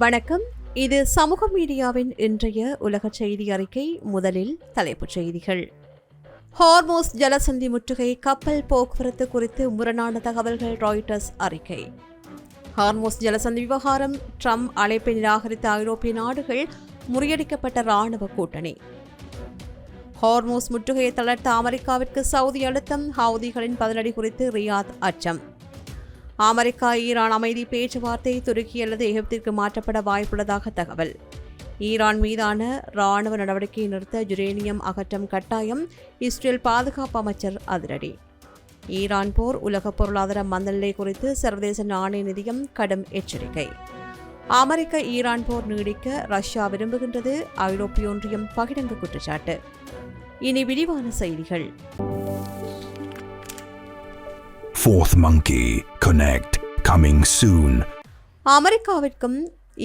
வணக்கம். இது சமூக மீடியாவின் இன்றைய உலக செய்தி அறிக்கை. முதலில் தலைப்புச் செய்திகள். ஹார்மோஸ் ஜலசந்தி முற்றுகை, கப்பல் போக்குவரத்து குறித்து முரணான தகவல்கள், ராய்ட்டர்ஸ் அறிக்கை. ஹார்மோஸ் ஜலசந்தி விவகாரம், ட்ரம்ப் அழைப்பை நிராகரித்த ஐரோப்பிய நாடுகள், முறியடிக்கப்பட்ட ராணுவ கூட்டணி. ஹார்மோஸ் முற்றுகையை தளர்த்த அமெரிக்காவிற்கு சவுதி அழுத்தம், ஹவுதிகளின் பதிலடி குறித்து ரியாத் அச்சம். அமெரிக்கா ஈரான் அமைதி பேச்சுவார்த்தை துருக்கி அல்லது எகிப்திற்கு மாற்றப்பட வாய்ப்புள்ளதாக தகவல். ஈரான் மீதான ராணுவ நடவடிக்கையை நிறுத்த யுரேனியம் அகற்றம் கட்டாயம், இஸ்ரேல் பாதுகாப்பு அமைச்சர் அதிரடி. ஈரான் போர், உலக பொருளாதார மந்தநிலை குறித்து சர்வதேச நாணய நிதியம் கடும் எச்சரிக்கை. அமெரிக்க ஈரான் போர் நீடிக்க ரஷ்யா விரும்புகின்றது, ஐரோப்பிய ஒன்றியம் பகிரங்க குற்றச்சாட்டு. இனி விரிவான செய்திகள். Fourth Monkey Connect coming soon. அமெரிக்காவிற்கும்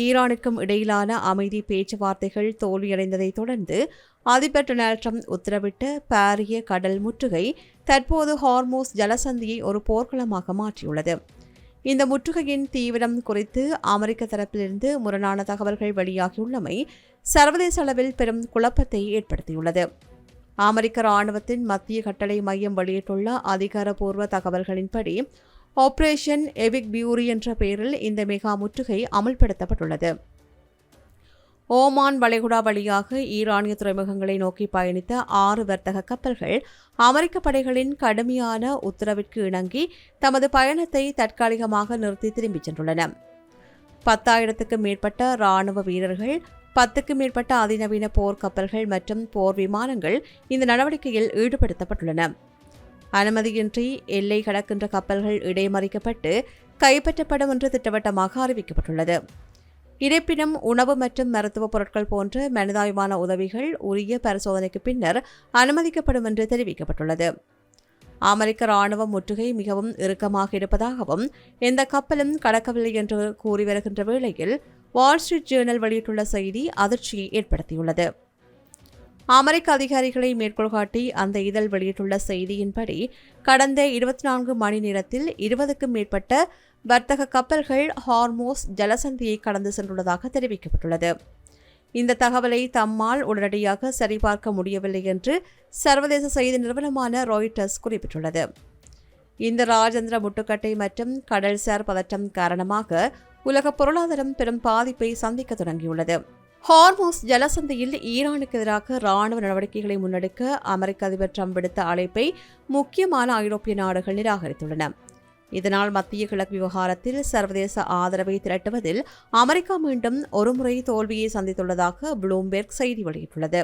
ஈரானுக்கும் இடையிலான அமைதி பேச்சுவார்த்தைகள் தோல்வியடைந்ததைத் தொடர்ந்து அதிபர் டொனால்ட் ட்ரம்ப் உத்தரவிட்ட பாரிய கடல் முற்றுகை தற்போது ஹார்மோஸ் ஜலசந்தியை ஒரு போர்க்களமாக மாற்றியுள்ளது. இந்த முற்றுகையின் தீவிரம் குறித்து அமெரிக்க தரப்பிலிருந்து முரணான தகவல்கள் வெளியாகியுள்ளமை சர்வதேச அளவில் பெரும் குழப்பத்தை ஏற்படுத்தியுள்ளது. அமெரிக்க ராணுவத்தின் மத்திய கட்டளை மையம் வெளியிட்டுள்ள அதிகாரப்பூர்வ தகவல்களின்படி ஆபரேஷன் எபிக் பியூரி என்ற பெயரில் இந்த மெகா முற்றுகை அமல்படுத்தப்பட்டுள்ளது. ஓமான் வளைகுடா வழியாக ஈரானிய துறைமுகங்களை நோக்கி பயணித்த 6 வர்த்தக கப்பல்கள் அமெரிக்க படைகளின் கடுமையான உத்தரவிற்கு இணங்கி தமது பயணத்தை தற்காலிகமாக நிறுத்தி திரும்பிச் சென்றுள்ளன. 10,000க்கும் மேற்பட்ட ராணுவ வீரர்கள், 10க்கும் மேற்பட்ட அதிநவீன போர் கப்பல்கள் மற்றும் போர் விமானங்கள் இந்த நடவடிக்கையில் ஈடுபடுத்தப்பட்டுள்ளன. அனுமதியின்றி எல்லை கடக்கின்ற கப்பல்கள் இடைமறிக்கப்பட்டு கைப்பற்றப்படும் என்று திட்டவட்டமாக அறிவிக்கப்பட்டுள்ளது. இருப்பினும் உணவு மற்றும் மருத்துவ பொருட்கள் போன்ற மனிதாபிமான உதவிகள் உரிய பரிசோதனைக்கு பின்னர் அனுமதிக்கப்படும் என்று தெரிவிக்கப்பட்டுள்ளது. அமெரிக்க ராணுவ முற்றுகை மிகவும் இறுக்கமாக இருப்பதாகவும் எந்த கப்பலும் கடக்கவில்லை என்று கூறி வருகின்ற வேளையில் வால் ஸ்ட்ரீட் ஜேர்னல் வெளியிட்டுள்ள செய்தி அதிர்ச்சியை ஏற்படுத்தியுள்ளது. அமெரிக்க அதிகாரிகளை மேற்கோள் காட்டி அந்த இதழ் வெளியிட்டுள்ள செய்தியின்படி கடந்த 24 மணி நேரத்தில் 20க்கும் மேற்பட்ட வர்த்தக கப்பல்கள் ஹார்மோஸ் ஜலசந்தியை கடந்து சென்றுள்ளதாக தெரிவிக்கப்பட்டுள்ளது. இந்த தகவலை தம்மால் உடனடியாக சரிபார்க்க முடியவில்லை என்று சர்வதேச செய்தி நிறுவனமான ராய்ட்டர்ஸ் குறிப்பிட்டுள்ளது. இந்த ராஜேந்திர முட்டுக்கட்டை மற்றும் கடல்சார் பதற்றம் காரணமாக உலக பொருளாதாரம் பெரும் பாதிப்பை சந்திக்க தொடங்கியுள்ளது. ஹார்மோஸ் ஜலசந்தியில் ஈரானுக்கு எதிராக ராணுவ நடவடிக்கைகளை முன்னெடுக்க அமெரிக்க அதிபர் ட்ரம்ப் விடுத்த அழைப்பை முக்கியமான ஐரோப்பிய நாடுகள் நிராகரித்துள்ளன. இதனால் மத்திய கிழக்கு விவகாரத்தில் சர்வதேச ஆதரவை திரட்டுவதில் அமெரிக்கா மீண்டும் ஒருமுறை தோல்வியை சந்தித்துள்ளதாக ப்ளூம்பெர்க் செய்தி வெளியிட்டுள்ளது.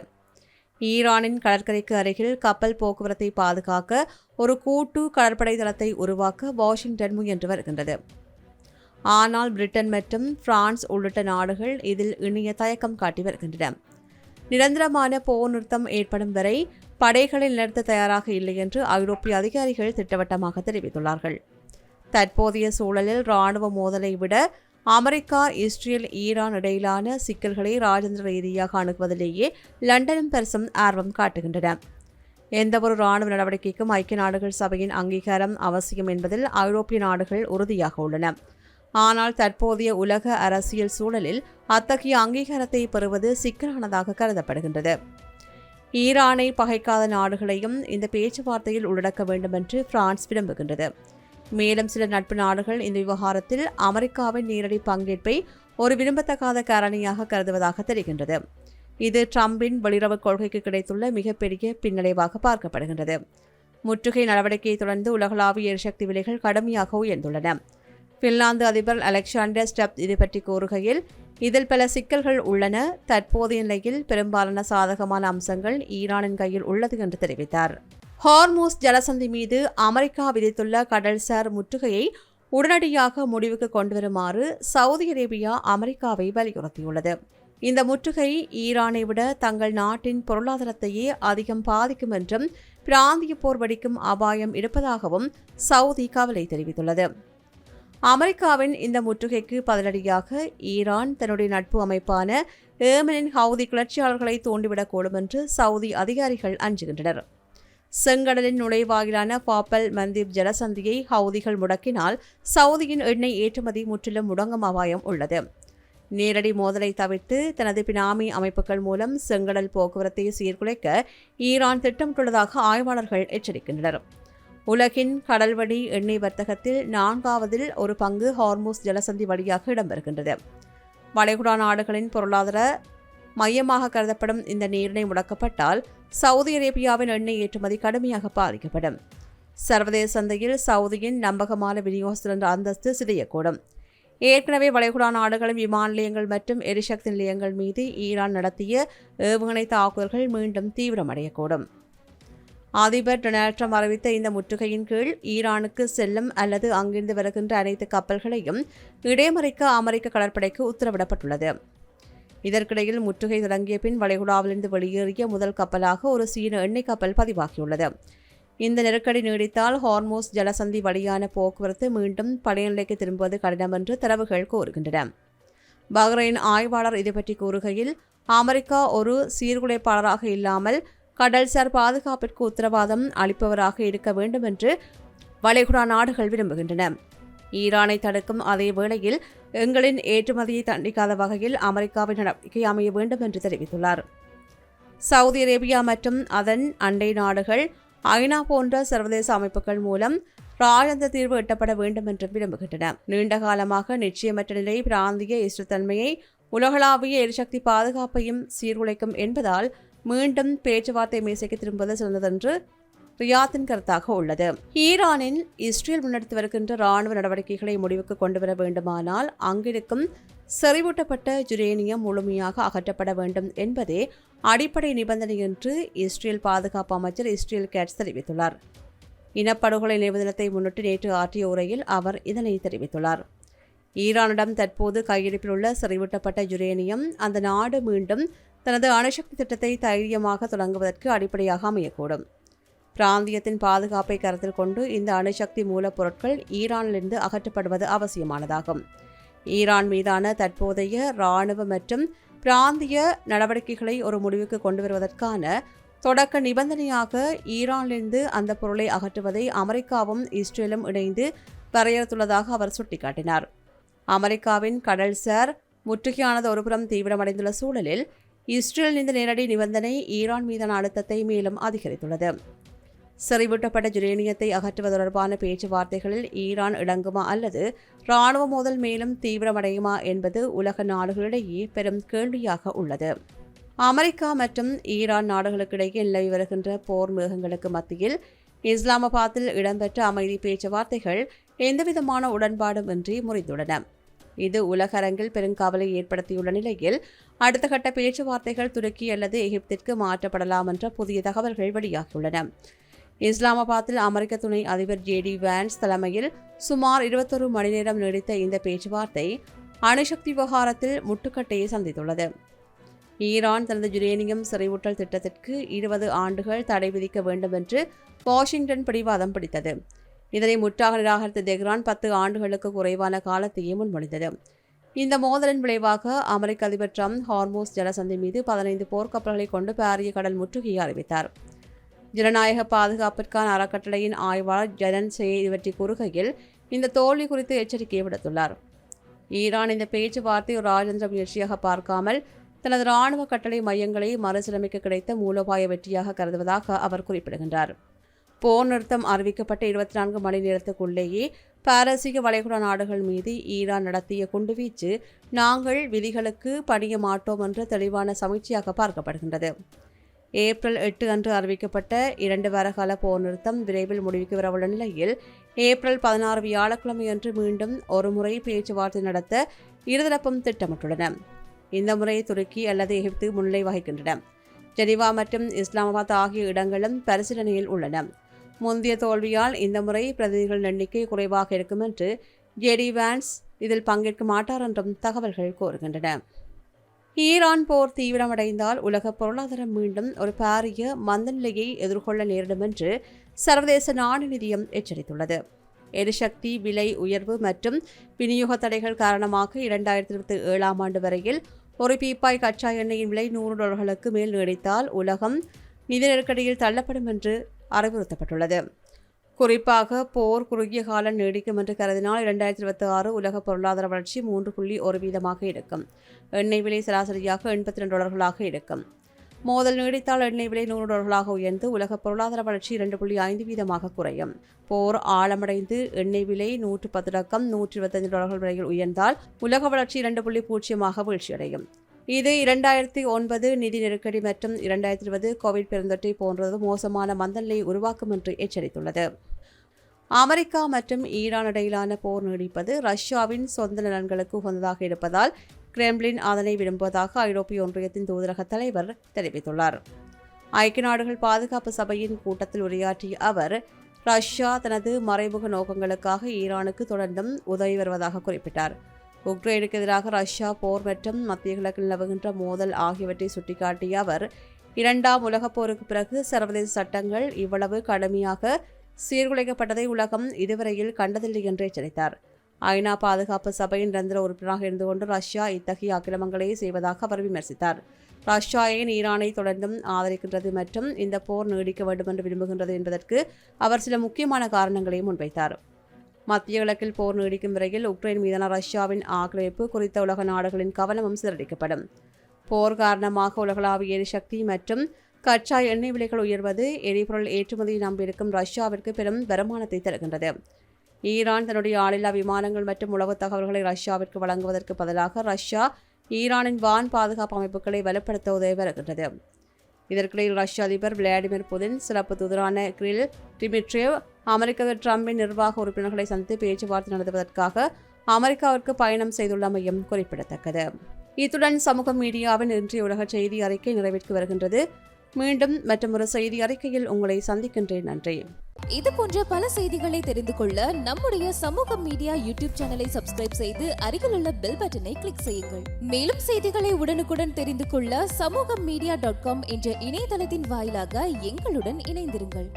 ஈரானின் கடற்கரைக்கு அருகில் கப்பல் போக்குவரத்தை பாதுகாக்க ஒரு கூட்டு கடற்படை தளத்தை உருவாக்க வாஷிங்டன் முயன்று வருகின்றது. ஆனால் பிரிட்டன் மற்றும் பிரான்ஸ் உள்ளிட்ட நாடுகள் இதில் இணைய தயக்கம் காட்டி வருகின்றன. நிரந்தரமான போர் நிறுத்தம் ஏற்படும் வரை படைகளை நிறுத்த தயாராக இல்லை என்று ஐரோப்பிய அதிகாரிகள் திட்டவட்டமாக தெரிவித்துள்ளார்கள். தற்போதைய சூழலில் ராணுவ மோதலை விட அமெரிக்கா, இஸ்ரேல், ஈரான் இடையிலான சிக்கல்களை ராஜேந்திர ரீதியாக அணுகுவதிலேயே லண்டனும் பெருசும் ஆர்வம் காட்டுகின்றன. எந்தவொரு ராணுவ நடவடிக்கைக்கும் ஐக்கிய நாடுகள் சபையின் அங்கீகாரம் அவசியம் என்பதில் ஐரோப்பிய நாடுகள் உறுதியாக உள்ளன. ஆனால் தற்போதைய உலக அரசியல் சூழலில் அத்தகைய அங்கீகாரத்தை பெறுவது சிக்கலானதாக கருதப்படுகின்றது. ஈரானை பகைக்காத நாடுகளையும் இந்த பேச்சுவார்த்தையில் உள்ளடக்க வேண்டும் என்று பிரான்ஸ் விரும்புகின்றது. மேலும் சில நட்பு நாடுகள் இந்த விவகாரத்தில் அமெரிக்காவின் நேரடி பங்கேற்பை ஒரு விரும்பத்தகாத காரணியாக கருதுவதாக தெரிகின்றது. இது ட்ரம்பின் வெளியுறவுக் கொள்கைக்கு கிடைத்துள்ள மிகப்பெரிய பின்னடைவாக பார்க்கப்படுகின்றது. முற்றுகை நடவடிக்கையை தொடர்ந்து உலகளாவிய எரிசக்தி விலைகள் கடுமையாக உயர்ந்துள்ளன. பின்லாந்து அதிபர் அலெக்சாண்டர் ஸ்டப் இது பற்றி கூறுகையில், இதில் பல சிக்கல்கள் உள்ளன. தற்போதைய நிலையில் பெரும்பாலான சாதகமான அம்சங்கள் ஈரானின் கையில் உள்ளது என்று தெரிவித்தார். ஹார்மோஸ் ஜலசந்தி மீது அமெரிக்கா விதித்துள்ள கடல்சார் முற்றுகையை உடனடியாக முடிவுக்கு கொண்டுவருமாறு சவுதி அரேபியா அமெரிக்காவை வலியுறுத்தியுள்ளது. இந்த முற்றுகை ஈரானை விட தங்கள் நாட்டின் பொருளாதாரத்தையே அதிகம் பாதிக்கும் என்றும் பிராந்திய போர் வெடிக்கும் அபாயம் இருப்பதாகவும் சவுதி கவலை தெரிவித்துள்ளது. அமெரிக்காவின் இந்த முற்றுகைக்கு பதிலடியாக ஈரான் தன்னுடைய நட்பு அமைப்பான ஏமனின் ஹவுதி கிளர்ச்சியாளர்களை தூண்டிவிடக்கூடும் என்று சவுதி அதிகாரிகள் அஞ்சுகின்றனர். செங்கடலின் நுழைவாயிலான பாப்பல் மந்தீப் ஜலசந்தியை ஹவுதிகள் முடக்கினால் சவுதியின் எண்ணெய் ஏற்றுமதி முற்றிலும் முடங்கும் அபாயம் உள்ளது. நேரடி மோதலை தவிர்த்து தனது பினாமி அமைப்புகள் மூலம் செங்கடல் போக்குவரத்தை சீர்குலைக்க ஈரான் திட்டமிட்டுள்ளதாக ஆய்வாளர்கள் எச்சரிக்கின்றனர். உலகின் கடல்வழி எண்ணெய் வர்த்தகத்தில் 4வது ஒரு பங்கு ஹார்மூஸ் ஜலசந்தி வழியாக இடம்பெறுகின்றது. வளைகுடா நாடுகளின் பொருளாதார மையமாக கருதப்படும் இந்த நீரிணை முடக்கப்பட்டால் சவுதி அரேபியாவின் எண்ணெய் ஏற்றுமதி கடுமையாக பாதிக்கப்படும். சர்வதேச சந்தையில் சவுதியின் நம்பகமான விநியோகஸ்தர் என்ற அந்தஸ்து சிதையக்கூடும். ஏற்கனவே வளைகுடா நாடுகளின் விமான நிலையங்கள் மற்றும் எரிசக்தி நிலையங்கள் மீது ஈரான் நடத்திய ஏவுகணை தாக்குதல்கள் மீண்டும் தீவிரமடையக்கூடும். அதிபர் டொனால்ட் ட்ரம்ப் அறிவித்த இந்த முற்றுகையின் கீழ் ஈரானுக்கு செல்லும் அல்லது அங்கிருந்து வருகின்ற அனைத்து கப்பல்களையும் இடைமறிக்க அமெரிக்க கடற்படைக்கு உத்தரவிடப்பட்டுள்ளது. இதற்கிடையில் முற்றுகை தொடங்கிய பின் வளைகுடாவிலிருந்து வெளியேறிய முதல் கப்பலாக ஒரு சீன எண்ணெய் கப்பல் பதிவாகியுள்ளது. இந்த நெருக்கடி நீடித்தால் ஹார்மூஸ் ஜலசந்தி வழியான போக்குவரத்து மீண்டும் பழைய நிலைக்கு திரும்புவது கடினம் என்று தரவுகள் கூறுகின்றன. பஹ்ரைன் ஆய்வாளர் இதுபற்றி கூறுகையில், அமெரிக்கா ஒரு சீர்குலைப்பாளராக இல்லாமல் கடல்சார் பாதுகாப்பிற்கு உத்தரவாதம் அளிப்பவராக இருக்க வேண்டும் என்று வளைகுடா நாடுகள் விரும்புகின்றன. ஈரானை தடுக்கும் அதே வேளையில் எங்களின் ஏற்றுமதியை தண்டிக்காத வகையில் அமெரிக்காவின் நடவடிக்கை அமைய வேண்டும் என்று தெரிவித்துள்ளார். சவுதி அரேபியா மற்றும் அதன் அண்டை நாடுகள் ஐநா போன்ற சர்வதேச அமைப்புகள் மூலம் ராஜந்த தீர்வு எட்டப்பட வேண்டும் என்று விரும்புகின்றன. நீண்ட காலமாக நிச்சயமற்ற நிலை பிராந்திய இஷ்டத்தன்மையை உலகளாவிய எரிசக்தி பாதுகாப்பையும் சீர்குலைக்கும் என்பதால் மீண்டும் பேச்சுவார்த்தை மேசைக்கு திரும்புவது சிறந்ததென்று ரியாத்தின் கருத்தாக உள்ளது. ஈரானின் இஸ்ரேல் முன்னெடுத்து வருகின்ற ராணுவ நடவடிக்கைகளை முடிவுக்கு கொண்டுவர வேண்டுமானால் அங்கிருக்கும் செறிவூட்டப்பட்ட யுரேனியம் முழுமையாக அகற்றப்பட வேண்டும் என்பதே அடிப்படை நிபந்தனை என்று இஸ்ரேல் பாதுகாப்பு அமைச்சர் இஸ்ரேல் கேட்ஸ் தெரிவித்துள்ளார். இனப்படுகொலை நினைவு தினத்தை முன்னிட்டு நேற்று ஆற்றிய உரையில் அவர் இதனை தெரிவித்துள்ளார். ஈரானிடம் தற்போது கையிருப்பில் உள்ள செறிவூட்டப்பட்ட யுரேனியம் அந்த நாடு மீண்டும் தனது அணுசக்தி திட்டத்தை தைரியமாக தொடங்குவதற்கு அடிப்படையாக அமையக்கூடும். பிராந்தியத்தின் பாதுகாப்பை கருத்தில் கொண்டு இந்த அணுசக்தி மூலப்பொருட்கள் ஈரானிலிருந்து அகற்றப்படுவது அவசியமானதாகும். ஈரான் மீதான தற்போதைய இராணுவ மற்றும் பிராந்திய நடவடிக்கைகளை ஒரு முடிவுக்கு கொண்டு வருவதற்கான தொடக்க நிபந்தனையாக ஈரானிலிருந்து அந்த பொருளை அகற்றுவதை அமெரிக்காவும் இஸ்ரேலும் இணைந்து வரையறுத்துள்ளதாக அவர் சுட்டிக்காட்டினார். அமெரிக்காவின் கடல்சார் முற்றுகையானது ஒருபுறம் தீவிரமடைந்துள்ள சூழலில் இஸ்ரேல் இந்த நேரடி நிபந்தனை ஈரான் மீதான அழுத்தத்தை மேலும் அதிகரித்துள்ளது. செறிவூட்டப்பட்ட யுரேனியத்தை அகற்றுவது தொடர்பான பேச்சுவார்த்தைகளில் ஈரான் இணங்குமா அல்லது இராணுவ மோதல் மேலும் தீவிரமடையுமா என்பது உலக நாடுகளிடையே பெரும் கேள்வியாக உள்ளது. அமெரிக்கா மற்றும் ஈரான் நாடுகளுக்கிடையே நிலவி வருகின்ற போர் மேகங்களுக்கு மத்தியில் இஸ்லாமாபாத்தில் இடம்பெற்ற அமைதி பேச்சுவார்த்தைகள் எந்தவிதமான உடன்பாடும் இன்றி முறிந்துள்ளன. இது உலக அரங்கில் பெருங்கவலை ஏற்படுத்தியுள்ள நிலையில் அடுத்த கட்ட பேச்சுவார்த்தைகள் துருக்கி அல்லது எகிப்திற்கு மாற்றப்படலாம் என்ற புதிய தகவல்கள் வெளியாகியுள்ளன. இஸ்லாமாபாத்தில் அமெரிக்க துணை அதிபர் JD வான்ஸ் தலைமையில் சுமார் 21 மணி நேரம் நீடித்த இந்த பேச்சுவார்த்தை அணுசக்தி விவகாரத்தில் முட்டுக்கட்டையை சந்தித்துள்ளது. ஈரான் தனது யுரேனியம் செறிவூட்டல் திட்டத்திற்கு 20 ஆண்டுகள் தடை விதிக்க வேண்டும் என்று வாஷிங்டன் பிடிவாதம் பிடித்தது. இதனை முற்றாக நிராகரித்த தெஹ்ரான் 10 ஆண்டுகளுக்கு குறைவான காலத்தையே முன்மொழிந்தது. இந்த மோதலின் விளைவாக அமெரிக்க அதிபர் ட்ரம்ப் ஹார்மூஸ் ஜலசந்தி மீது 15 போர்க்கப்பல்களை கொண்டு பாரிய கடல் முற்றுகையை அறிவித்தார். ஜனநாயக பாதுகாப்பிற்கான அறக்கட்டளையின் ஆய்வாளர் ஜனன் சே இவற்றை கூறுகையில் இந்த தோல்வி குறித்து எச்சரிக்கையை விடுத்துள்ளார். ஈரான் இந்த பேச்சுவார்த்தை ஒரு ராஜதந்திர முயற்சியாக பார்க்காமல் தனது இராணுவ கட்டளை மையங்களை மறுசீரமைக்க கிடைத்த மூலோபாய வெற்றியாக கருதுவதாக அவர் குறிப்பிடுகின்றார். போர் நிறுத்தம் அறிவிக்கப்பட்ட 24 மணி நேரத்துக்குள்ளேயே பாரசீக வளைகுடா நாடுகள் மீது ஈரான் நடத்திய குண்டுவீச்சு நாங்கள் விதிகளுக்கு பணிய மாட்டோம் என்ற தெளிவான சமீட்சையாக பார்க்கப்படுகின்றது. ஏப்ரல் 8 அன்று அறிவிக்கப்பட்ட 2 வார கால போர் நிறுத்தம் விரைவில் முடிவுக்கு வரவுள்ள நிலையில் ஏப்ரல் 16 வியாழக்கிழமை அன்று மீண்டும் ஒருமுறை பேச்சுவார்த்தை நடத்த இருதரப்பும் திட்டமிட்டுள்ளன. இந்த முறை துருக்கி அல்லது எகிப்து முன்னிலை வகிக்கின்றன. ஜெனீவா மற்றும் இஸ்லாமாபாத் ஆகிய இடங்களும் பரிசீலனையில் உள்ளன. முந்தைய தோல்வியால் இந்த முறை பிரதிநிதிகளின் எண்ணிக்கை குறைவாக இருக்கும் என்று JD வான்ஸ் இதில் பங்கேற்க மாட்டார் என்றும் தகவல்கள் கூறுகின்றன. ஈரான் போர் தீவிரமடைந்தால் உலக பொருளாதாரம் மீண்டும் ஒரு பாரிய மந்த நிலையை எதிர்கொள்ள நேரிடும் என்று சர்வதேச நாணய நிதியம் எச்சரித்துள்ளது. எரிசக்தி விலை உயர்வு மற்றும் விநியோக தடைகள் காரணமாக 2027 ஆண்டு வரையில் ஒரு பீப்பாய் கச்சா எண்ணெயின் விலை $100 மேல் நீடித்தால் உலகம் நிதி நெருக்கடியில் தள்ளப்படும் என்று அறிவுறுத்தப்பட்டுள்ளது. குறிப்பாக போர் குறுகிய காலம் நீடிக்கும் என்று கருதினால் 2026 உலக பொருளாதார வளர்ச்சி 3.1% இருக்கும். எண்ணெய் விலை சராசரியாக $82 இருக்கும். மோதல் நீடித்தால் எண்ணெய் விலை $100 உயர்ந்து உலக பொருளாதார வளர்ச்சி 2.5% குறையும். போர் ஆழமடைந்து எண்ணெய் விலை $110 $125 வரையில் உயர்ந்தால் உலக வளர்ச்சி 2.0% வீழ்ச்சியடையும். இது 2009 நிதி நெருக்கடி மற்றும் 2020 கோவிட் பெருந்தொற்றை போன்றது மோசமான மந்தநிலையை உருவாக்கும் என்று எச்சரித்துள்ளது. அமெரிக்கா மற்றும் ஈரான் இடையிலான போர் நீடிப்பது ரஷ்யாவின் சொந்த நலன்களுக்கு உகந்ததாக இருப்பதால் கிரெம்ளின் அதனை விரும்புவதாக ஐரோப்பிய ஒன்றியத்தின் தூதரக தலைவர் தெரிவித்துள்ளார். ஐக்கிய நாடுகள் பாதுகாப்பு சபையின் கூட்டத்தில் உரையாற்றிய அவர், ரஷ்யா தனது மறைமுக நோக்கங்களுக்காக ஈரானுக்கு தொடர்ந்தும் உதவி வருவதாக குறிப்பிட்டார். உக்ரைனுக்கு எதிராக ரஷ்யா போர் மற்றும் மத்திய கிழக்கில் நிலவுகின்ற மோதல் ஆகியவற்றை சுட்டிக்காட்டிய அவர், இரண்டாம் உலகப் போருக்கு பிறகு சர்வதேச சட்டங்கள் இவ்வளவு கடுமையாக சீர்குலைக்கப்பட்டதை உலகம் இதுவரையில் கண்டதில்லை என்று எச்சரித்தார். ஐநா பாதுகாப்பு சபையின் நிரந்தர உறுப்பினராக இருந்து கொண்டு ரஷ்யா இத்தகைய அக்கிரமங்களை செய்வதாக அவர் விமர்சித்தார். ரஷ்யா ஏன் ஈரானை தொடர்ந்தும் ஆதரிக்கின்றது மற்றும் இந்த போர் நீடிக்க வேண்டும் என்று விரும்புகின்றது என்பதற்கு அவர் சில முக்கியமான காரணங்களையும் முன்வைத்தார். மத்திய கிழக்கில் போர் நீடிக்கும் வரையில் உக்ரைன் மீதான ரஷ்யாவின் ஆக்கிரமிப்பு குறித்த உலக நாடுகளின் கவனமும் சிதறடிக்கப்படும். போர் காரணமாக உலகளாவிய எரிசக்தி மற்றும் கச்சா எண்ணெய் விலைகள் உயர்வது எரிபொருள் ஏற்றுமதியை நம்பியிருக்கும் ரஷ்யாவிற்கு பெரும் வருமானத்தை தருகின்றது. ஈரான் தன்னுடைய ஆளில்லா விமானங்கள் மற்றும் உளவு தகவல்களை ரஷ்யாவிற்கு வழங்குவதற்கு பதிலாக ரஷ்யா ஈரானின் வான் பாதுகாப்பு அமைப்புகளை வலுப்படுத்த உதவி வருகின்றது. இதற்கிடையில் ரஷ்ய அதிபர் விளாடிமிர் புதின் சிறப்பு தூதரான கிரில் டிமிட்ரியவ் அமெரிக்க ட்ரம்பின் நிர்வாக உறுப்பினர்களை சந்தித்து பேச்சுவார்த்தை நடத்துவதற்காக அமெரிக்காவிற்கு பயணம் செய்துள்ளமையும் குறிப்பிடத்தக்கது. இத்துடன் சமூக மீடியாவின் இன்றைய உலக செய்தி அறிக்கை நிறைவேற்றி வருகின்றது. மீண்டும் மற்றொரு செய்தி அறிக்கையில் உங்களை சந்திக்கின்றேன். நன்றி. இது போன்ற பல செய்திகளை தெரிந்து கொள்ள நம்முடைய சமூக மீடியா யூடியூப் சேனலை சப்ஸ்கிரைப் செய்து அருகிலுள்ள பெல் பட்டனை கிளிக் செய்யுங்கள். மேலும் செய்திகளை உடனுக்குடன் தெரிந்து கொள்ள சமூகமீடியா.com என்ற இணையதளத்தின் வாயிலாக எங்களுடன் இணைந்திருங்கள்.